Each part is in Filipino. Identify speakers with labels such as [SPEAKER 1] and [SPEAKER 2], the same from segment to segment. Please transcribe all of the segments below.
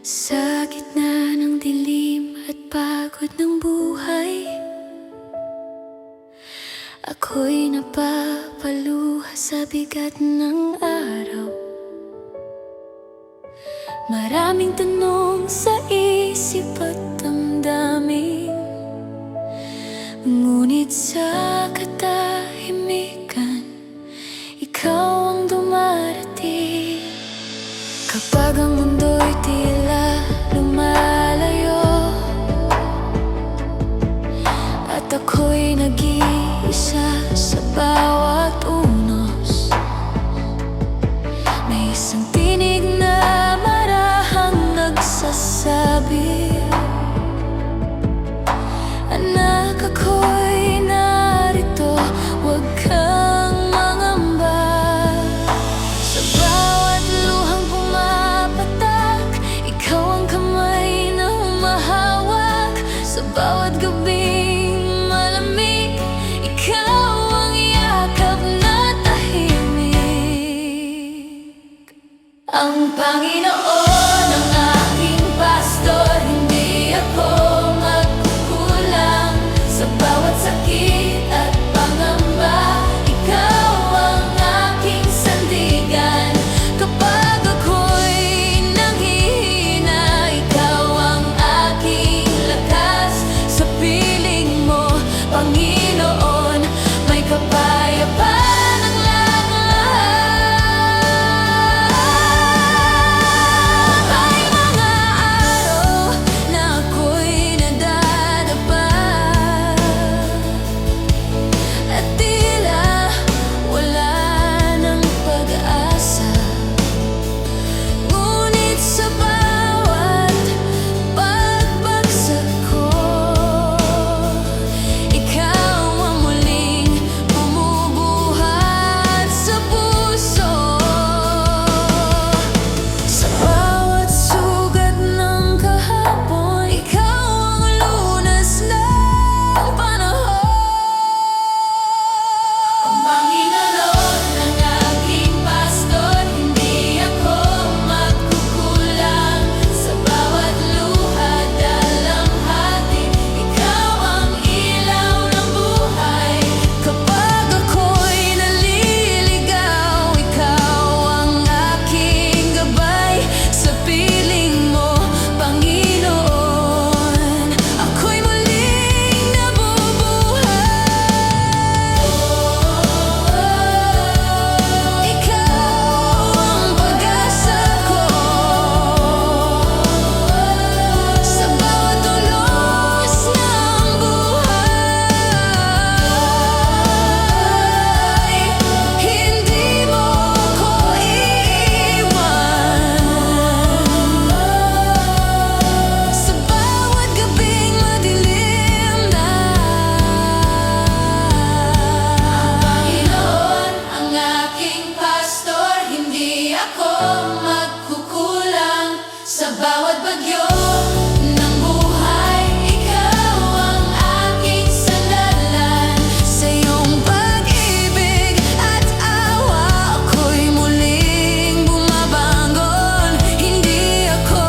[SPEAKER 1] Sa gitna ng dilim at pagod ng buhay, ako'y napapaluha sa bigat ng araw. Maraming tanong sa isip at damdamin, ngunit sa katahimikan, ikaw ang dumarating. Kapag ang mundo'y tila lumalayo at ako'y nag-iisa sa bawat unos, may isang tinig na marahang nagsasabi, anak, ako'y narito, huwag kang mangamba. Sa bawat luhang pumapatak, ikaw ang kamay na humahawak. Sa bawat gabing malamig, ikaw ang yakap na tahimik. Ang Panginoon ang aking pastor, hindi ako magkukulang. Sa bawat sakit at pangamba, ikaw ang aking sandigan. Kapag ako'y nanghihina, ikaw ang aking lakas. Sa piling mo, Panginoon, may kapayapaan ang lahat. May mga araw na ako'y nadadapa at tila wala ng pag-asa, ngunit sa bawat pagbagsak ko, ikaw ang muling bumubuhat sa puso. Sa bawat sugat ng kahapon, ikaw ang lunas ng panahon. Ang Panginoon ang aking pastor, hindi ako magkukulang. Sa bawat luha, dalamhati, ikaw ang ilaw ng buhay. Kapag ako'y naliligaw, ikaw ang aking gabay. Sa piling mo, Panginoon, ako'y muling nabubuhay. Ikaw ang pag-asa ko. Sa bawat ulos ng buhay, hindi mo ko iiwan. Sa bawat gabing madilim na, Panginoon ang aking pastor, hindi ako magkukulang. Sa bawat bagyo ng buhay, ikaw ang aking sandalan. Sa iyong pag-ibig at awa, ako'y muling bumabangon. Hindi ako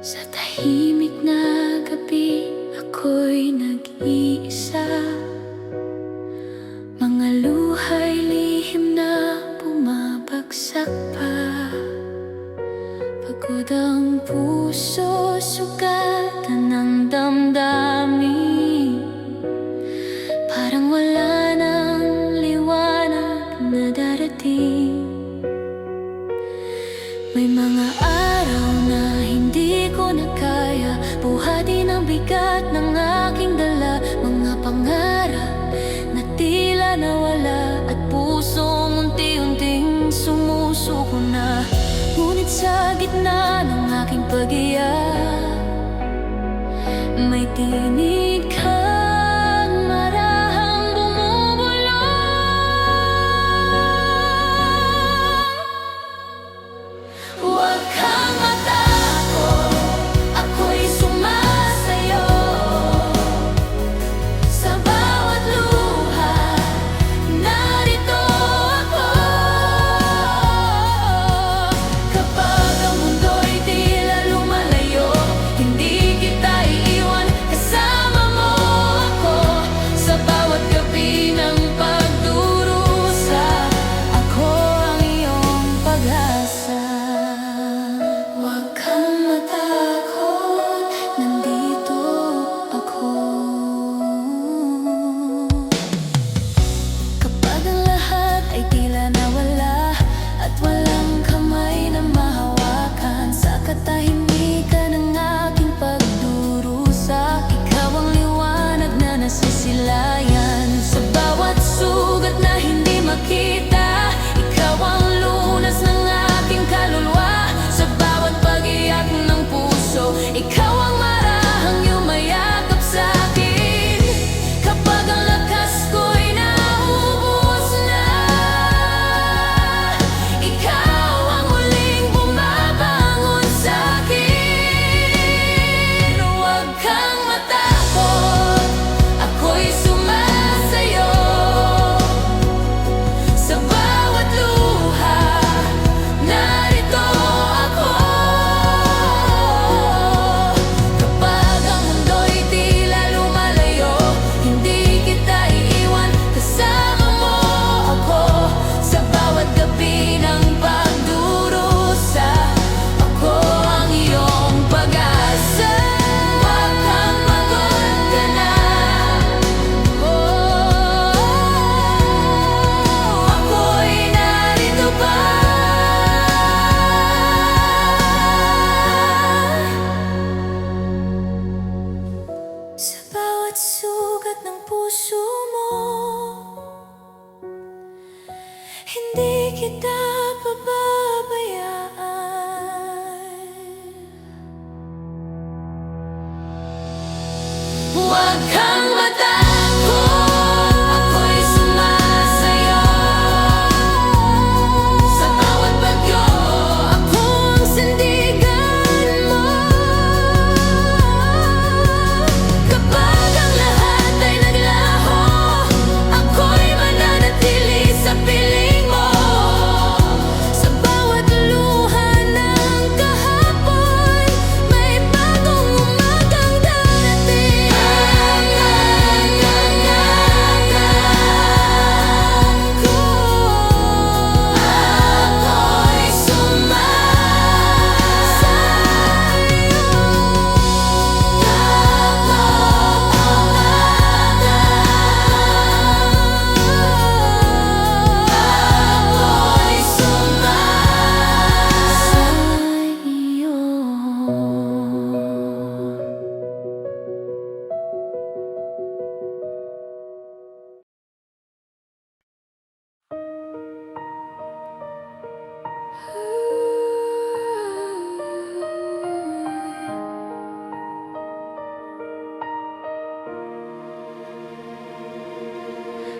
[SPEAKER 1] sa tahimik na gabi, ako'y nag-iisa. Mga luha'y lihim na bumabagsak pa. Pagod ang puso, sugatan ng damdamin. Parang wala nang liwanag na darating. May mga buhati ng bigat ng aking dala. Mga pangarap na tila nawala, at pusong unti-unting sumusuko na. Ngunit sa gitna ng aking pag-iyak, may tinig kang marahang bumubulong. Huwag kang matakot, ako'y sumasayo. Sa bawat luha, narito ako. Kapag ang mundo'y tila lumalayo, hindi kita iiwan, kasama mo ako. Sa bawat gabi ng pagdurusa, ako ang iyong pag-asa. Huwag kang matakot, nandito ako. Kapag ang lahat ay tila nawala, at walang kamay na mahawakan, sa katahimikan ng aking pagdurusa, ikaw ang liwanag na nasisilayan. Sa bawat sugat na hindi makita, ikaw ang lunas ng aking kaluluwa. Sa bawat pag-iyak ng puso, ikaw ang marahang yumayakap sa'kin. Kapag ang lakas ko'y naubos na, ikaw ang huling bumabangon sa'kin. Huwag kang matakot, ako'y sumasayo. Sa bawat luha, narito ako. Kapag ang mundo'y tila lumalayo, hindi kita iiwan, kasama mo ako. Sa bawat gabi ng pagdurusa, ako ang iyong pag-asa. Huwag kang pagod ka na, ako'y narito pa. Sa bawat sugat ng puso mo, hindi kita pababayaan. Huwag kang matakot, ako'y sumasayo. Sa bawat bagyo, ako ang sandigan mo. Kapag ang lahat ay naglaho, ako'y mananatili sa piling mo. Sa bawat luha ng kahapon, may bagong umagang darating. Ako'y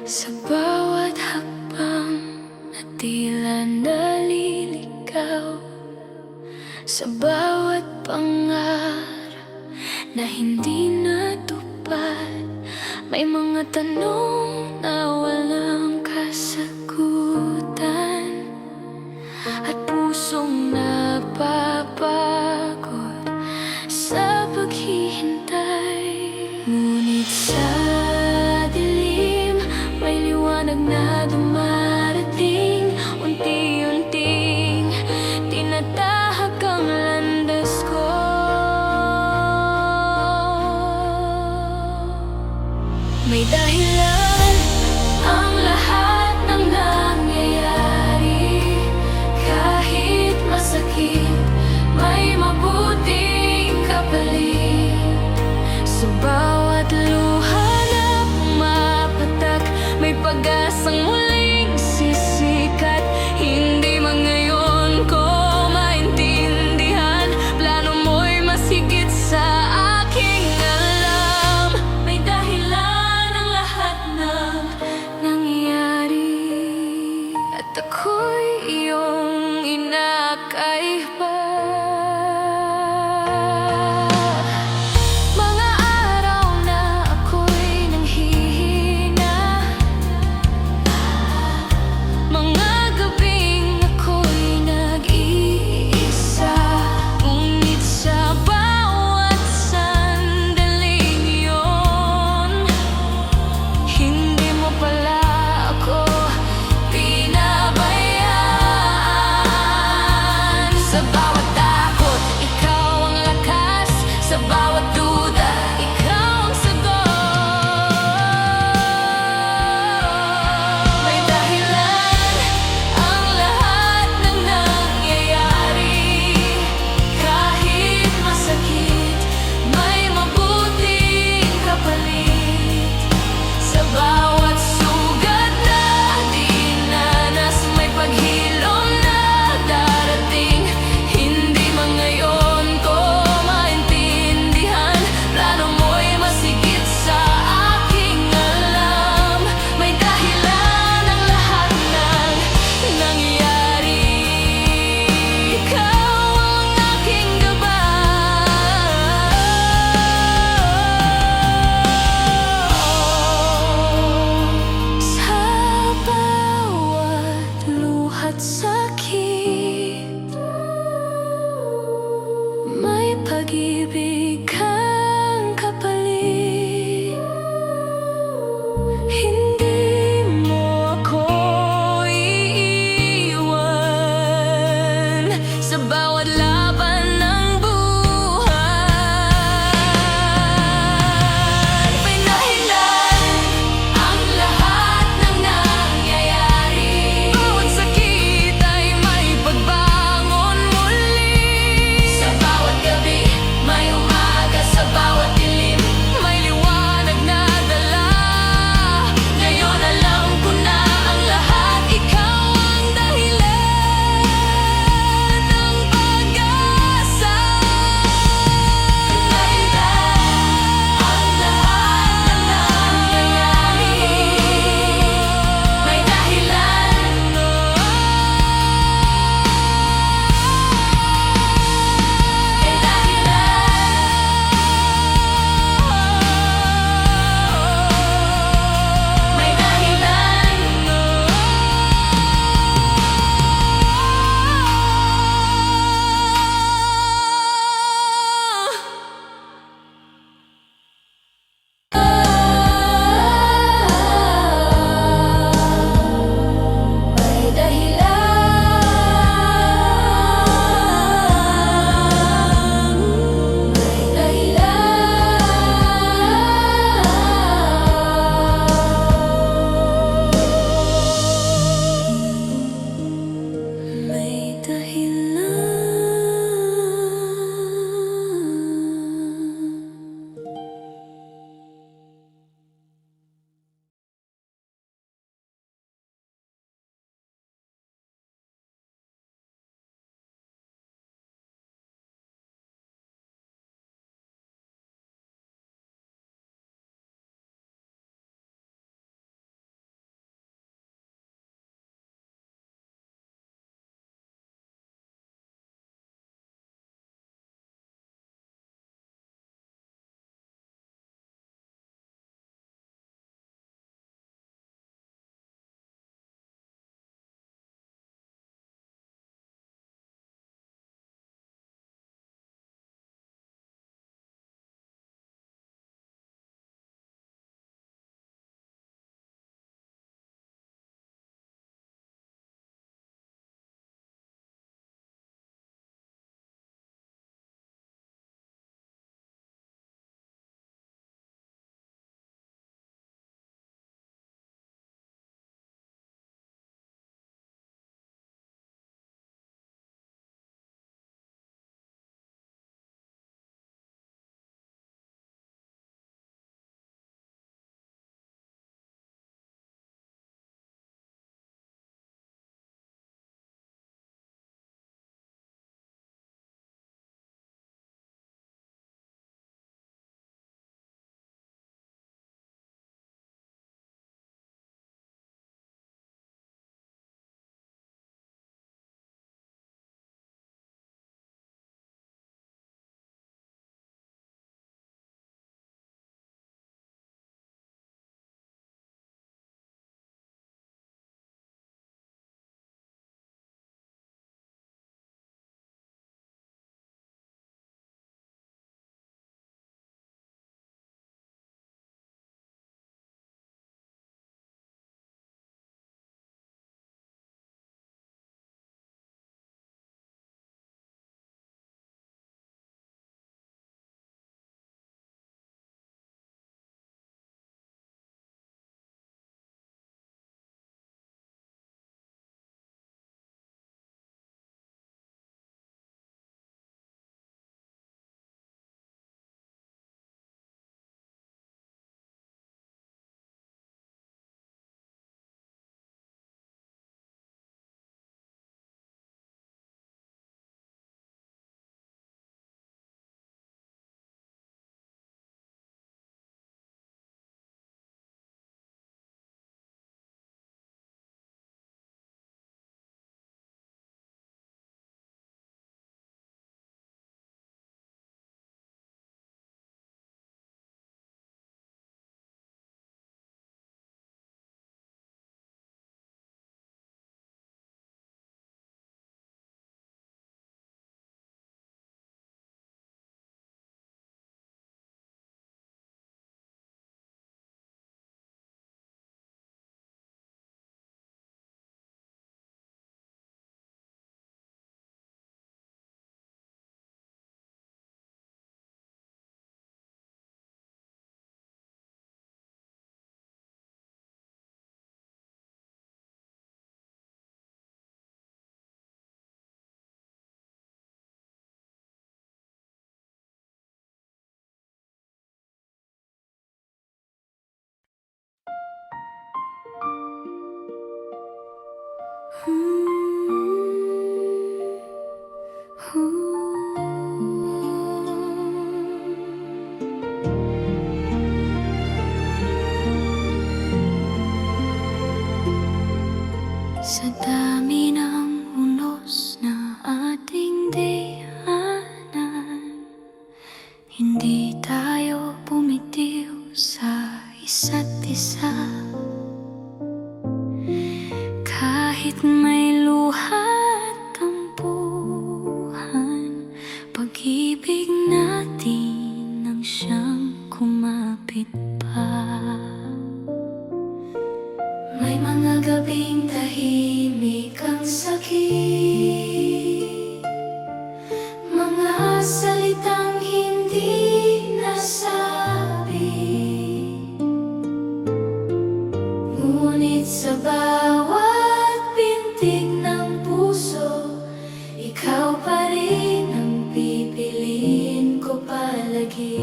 [SPEAKER 1] sa bawat hakbang na tila naliligaw, sa bawat pangarap na hindi natupad, may mga tanong na walang kasagutan, at pusong napapagod sa paghihintay. Ngunit sa dilim, may liwanag na dumarating. Unti-unting tinatahak ang landas ko. May dahilan ang lahat ng nangyayari. Kahit masakit, may mabuting kapalit. Sa dami ng unos na ating dihanan, hindi tayo bumitiw sa isa't isa. Kahit may luha at tampuhan, pag-ibig natin ang siyang kumapit pa. May mga gabing tahimik ang sakit, mga salitang hindi nasabi, ngunit sa bawat pintig ng puso, ikaw pa rin ang pipiliin ko palagi.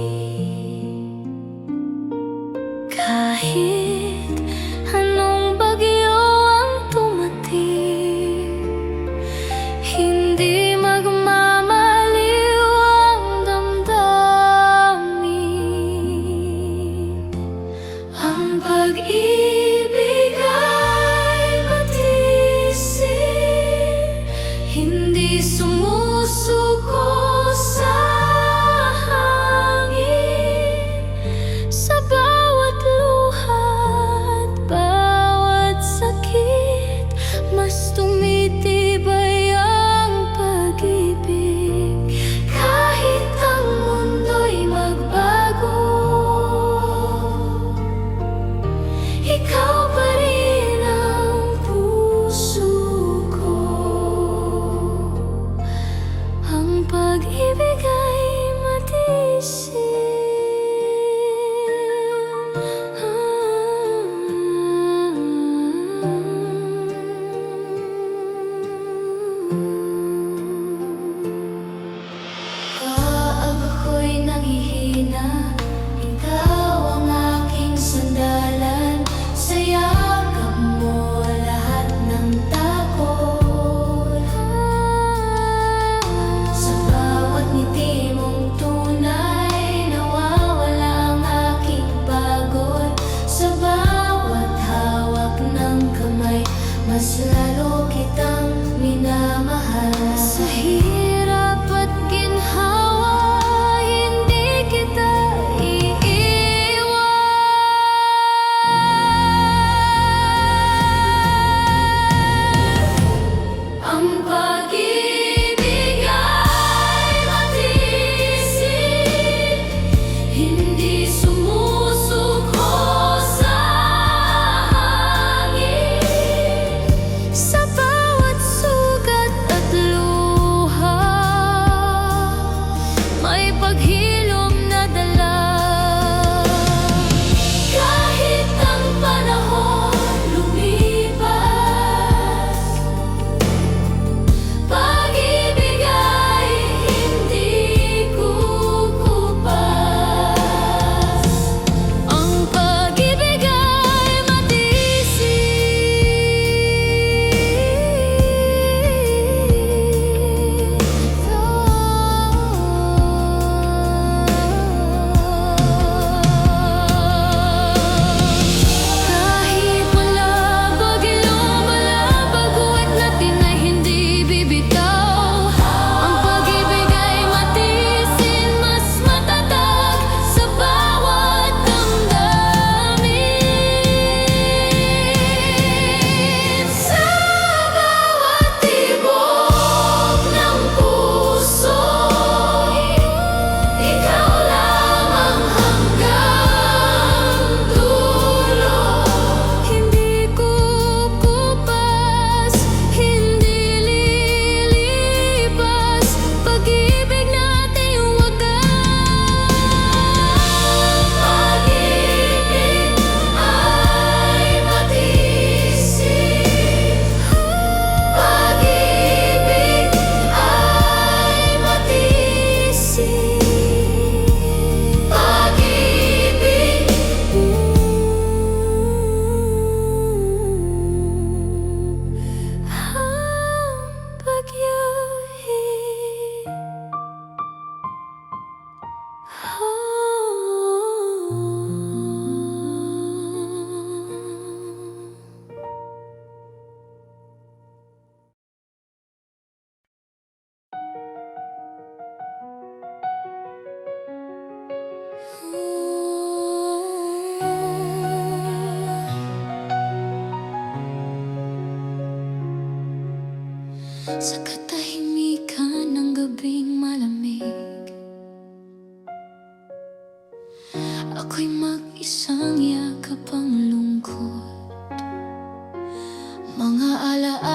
[SPEAKER 1] Kahit anong bagyo ang tumating, hindi magmamaliw ang damdamin. Ang pag-ibig ay matisin, hindi sumusuko sa hangin. Sa bawat luha at bawat sakit, mas tumitibay ang pag-ibig. Kahit ang mundo'y magbago, ikaw pa rin ang puso ko. Ang pag-ibig ay matisin. Kaag ako'y nanghihina, ikaw ang aking sandalan. Sa yakap mo lahat ng takot, sa bawat ngiti mong tunay, nawawala ang aking pagod. Sa bawat hawak ng kamay, mas lalo kitang minamahal. Sa hirap at ginhawa, hindi kita iiwan. Ang pag-ibig ay matisin, hindi sumusuko sa hangin. Sa bawat Sa katahimikan ng gabing malamig, ako'y mag-isang yakap ang lungkot. Mga alaala